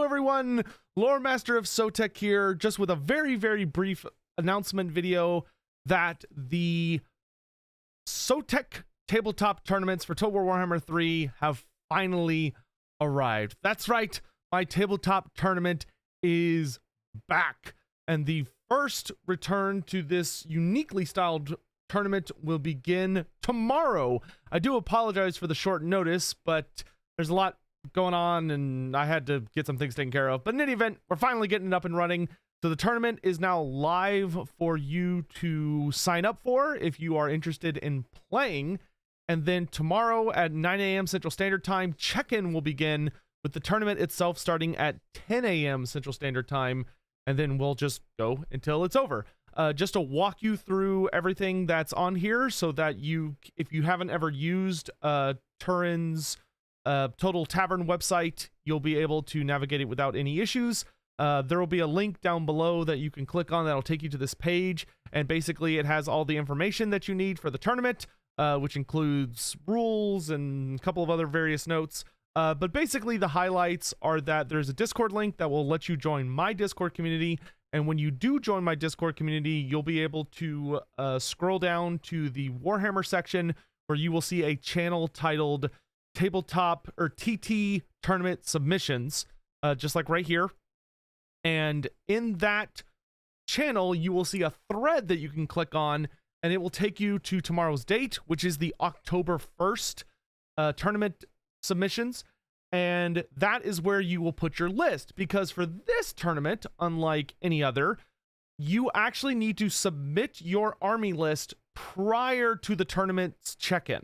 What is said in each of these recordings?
everyone, Loremaster of Sotek here, just with a very brief announcement video that the Sotek tabletop tournaments for Total War Warhammer 3 have finally arrived. That's right, my tabletop tournament is back, and the first return to this uniquely styled tournament will begin tomorrow. I do apologize for the short notice, but there's a lot going on and I had to get some things taken care of. But in any event, we're finally getting it up and running. So the tournament is now live for you to sign up for if you are interested in playing. And then tomorrow at 9 a.m. Central Standard Time, check-in will begin with the tournament itself starting at 10 a.m. Central Standard Time. And then we'll just go until it's over. Just to walk you through everything that's on here so that you, if you haven't ever used Turin's Total Tavern website, you'll be able to navigate it without any issues. There will be a link down below that you can click on that'll take you to this page, and basically it has all the information that you need for the tournament, which includes rules and a couple of other various notes. But basically the highlights are that there's a Discord link that will let you join my Discord community, and when you do join my Discord community, you'll be able to scroll down to the Warhammer section where you will see a channel titled Tabletop or TT Tournament Submissions, just like right here. And in that channel, you will see a thread that you can click on, and it will take you to tomorrow's date, which is the October 1st tournament submissions. And that is where you will put your list, because for this tournament, unlike any other, you actually need to submit your army list prior to the tournament's check-in.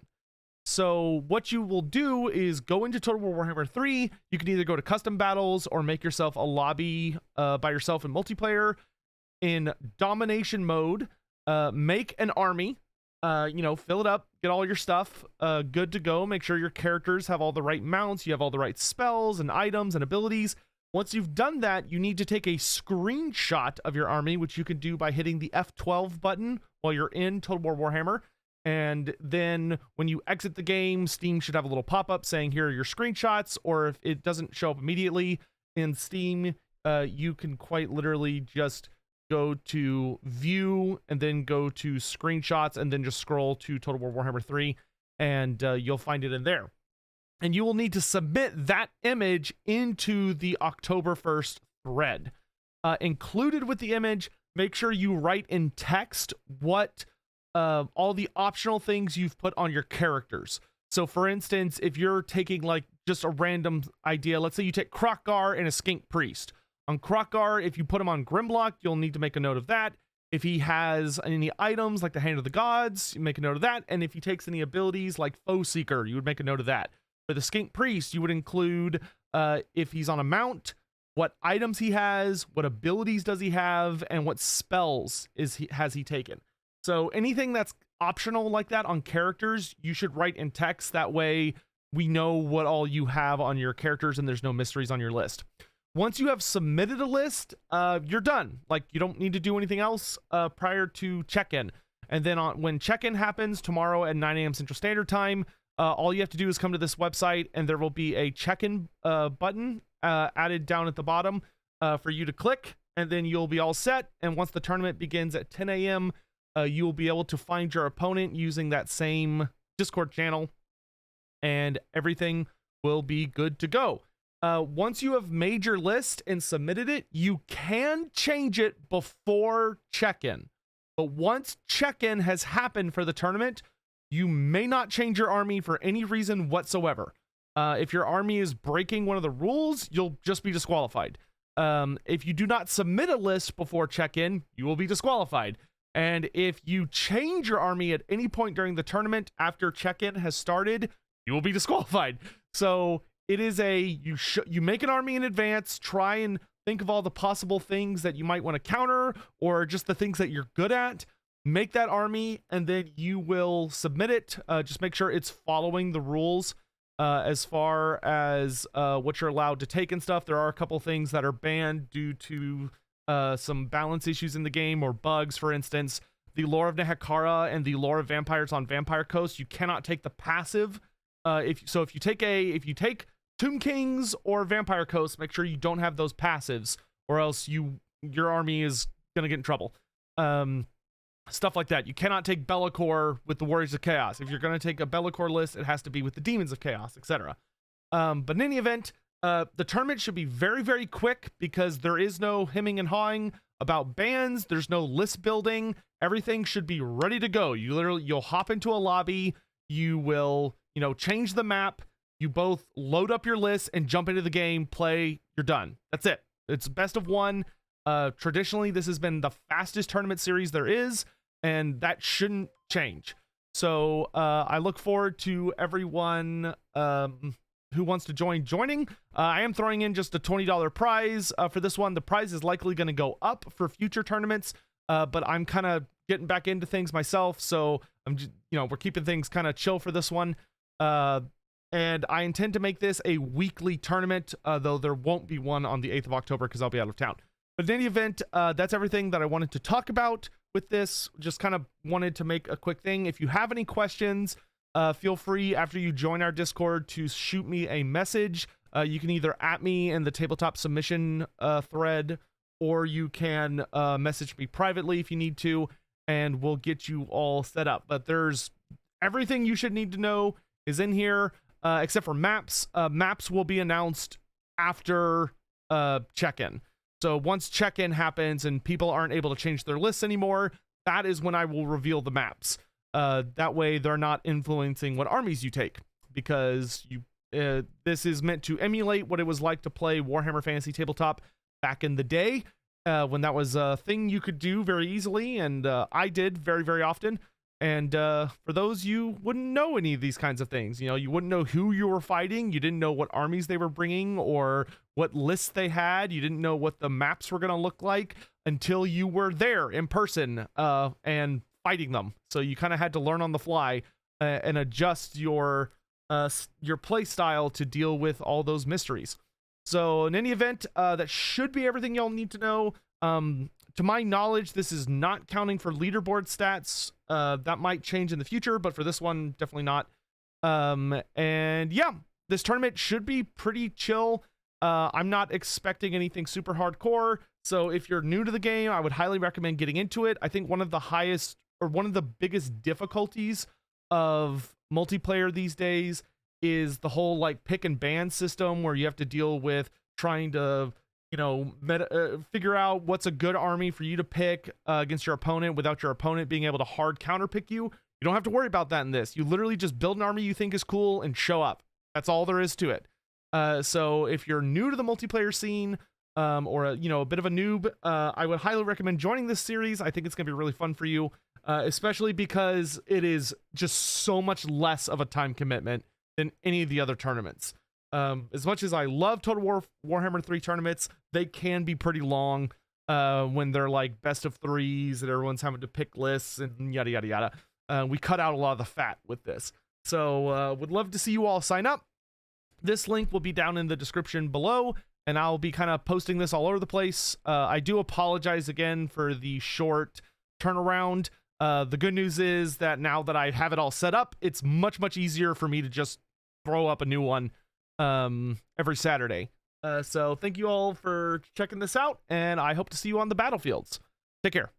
So what you will do is go into Total War Warhammer 3. You can either go to custom battles or make yourself a lobby by yourself in multiplayer. In domination mode, make an army, fill it up, get all your stuff good to go. Make sure your characters have all the right mounts, you have all the right spells and items and abilities. Once you've done that, you need to take a screenshot of your army, which you can do by hitting the F12 button while you're in Total War Warhammer. And then when you exit the game, Steam should have a little pop-up saying here are your screenshots, or if it doesn't show up immediately in Steam, you can quite literally just go to view and then go to screenshots and then just scroll to Total War Warhammer 3 and you'll find it in there. And you will need to submit that image into the October 1st thread. Included with the image, make sure you write in text what all the optional things you've put on your characters. So for instance, if you're taking like just a random idea, let's say you take Krokgar and a Skink Priest. On Krokgar, if you put him on Grimlock, you'll need to make a note of that. If he has any items like the Hand of the Gods, you make a note of that. And if he takes any abilities like Foe Seeker, you would make a note of that. For the Skink Priest, you would include if he's on a mount, what items he has, what abilities does he have, and what spells has he taken. So anything that's optional like that on characters, you should write in text. That way we know what all you have on your characters and there's no mysteries on your list. Once you have submitted a list, you're done. Like, you don't need to do anything else prior to check-in. And then when check-in happens tomorrow at 9 a.m. Central Standard Time, all you have to do is come to this website and there will be a check-in button added down at the bottom for you to click, and then you'll be all set. And once the tournament begins at 10 a.m., you will be able to find your opponent using that same Discord channel, and everything will be good to go. Once you have made your list and submitted it, you can change it before check-in. But once check-in has happened for the tournament, you may not change your army for any reason whatsoever. If your army is breaking one of the rules, you'll just be disqualified. If you do not submit a list before check-in, you will be disqualified. And if you change your army at any point during the tournament after check-in has started, you will be disqualified. So it is you make an army in advance, try and think of all the possible things that you might want to counter or just the things that you're good at. Make that army and then you will submit it. Just make sure it's following the rules as far as what you're allowed to take and stuff. There are a couple things that are banned due to some balance issues in the game or bugs. For instance, the Lore of Nehekara and the Lore of Vampires on Vampire Coast, you cannot take the passive. If you take Tomb Kings or Vampire Coast, make sure you don't have those passives, or else your army is gonna get in trouble. Stuff like that. You cannot take Be'lakor with the Warriors of Chaos. If you're gonna take a Be'lakor list, it has to be with the Demons of Chaos, etc. But in any event, the tournament should be very, very quick because there is no hemming and hawing about bans. There's no list building. Everything should be ready to go. You'll hop into a lobby. You will, change the map. You both load up your list and jump into the game, play, you're done. That's it. It's best of one. Traditionally, this has been the fastest tournament series there is, and that shouldn't change. So I look forward to everyone who wants to joining. I am throwing in just a $20 prize for this one. The prize is likely going to go up for future tournaments, but I'm kind of getting back into things myself, so I'm just, we're keeping things kind of chill for this one. And I intend to make this a weekly tournament, though there won't be one on the 8th of October because I'll be out of town. But in any event, that's everything that I wanted to talk about with this. Just kind of wanted to make a quick thing. If you have any questions, feel free after you join our Discord to shoot me a message. You can either at me in the tabletop submission thread, or you can message me privately if you need to, and we'll get you all set up. But there's everything you should need to know is in here, except for maps. Maps will be announced after check-in. So once check-in happens and people aren't able to change their lists anymore, that is when I will reveal the maps. That way they're not influencing what armies you take, because this is meant to emulate what it was like to play Warhammer Fantasy Tabletop back in the day, when that was a thing you could do very easily, and I did very, very often. And for those, you wouldn't know any of these kinds of things. You wouldn't know who you were fighting. You didn't know what armies they were bringing or what lists they had. You didn't know what the maps were going to look like until you were there in person and fighting them. So you kind of had to learn on the fly and adjust your play style to deal with all those mysteries. So in any event, that should be everything y'all need to know. To my knowledge, this is not counting for leaderboard stats. That might change in the future, but for this one, definitely not. And yeah, this tournament should be pretty chill. I'm not expecting anything super hardcore. So if you're new to the game, I would highly recommend getting into it. I think one of the biggest difficulties of multiplayer these days is the whole like pick and ban system, where you have to deal with trying to figure out what's a good army for you to pick against your opponent without your opponent being able to hard counter pick you. You don't have to worry about that in this. You literally just build an army you think is cool and show up. That's all there is to it. So if you're new to the multiplayer scene, or a bit of a noob, I would highly recommend joining this series. I think it's gonna be really fun for you, especially because it is just so much less of a time commitment than any of the other tournaments. As much as I love Total War Warhammer 3 tournaments, they can be pretty long when they're like best of threes and everyone's having to pick lists and yada yada yada. We cut out a lot of the fat with this. So would love to see you all sign up. This link will be down in the description below, and I'll be kind of posting this all over the place. I do apologize again for the short turnaround. The good news is that now that I have it all set up, it's much, much easier for me to just throw up a new one every Saturday. So thank you all for checking this out, and I hope to see you on the battlefields. Take care.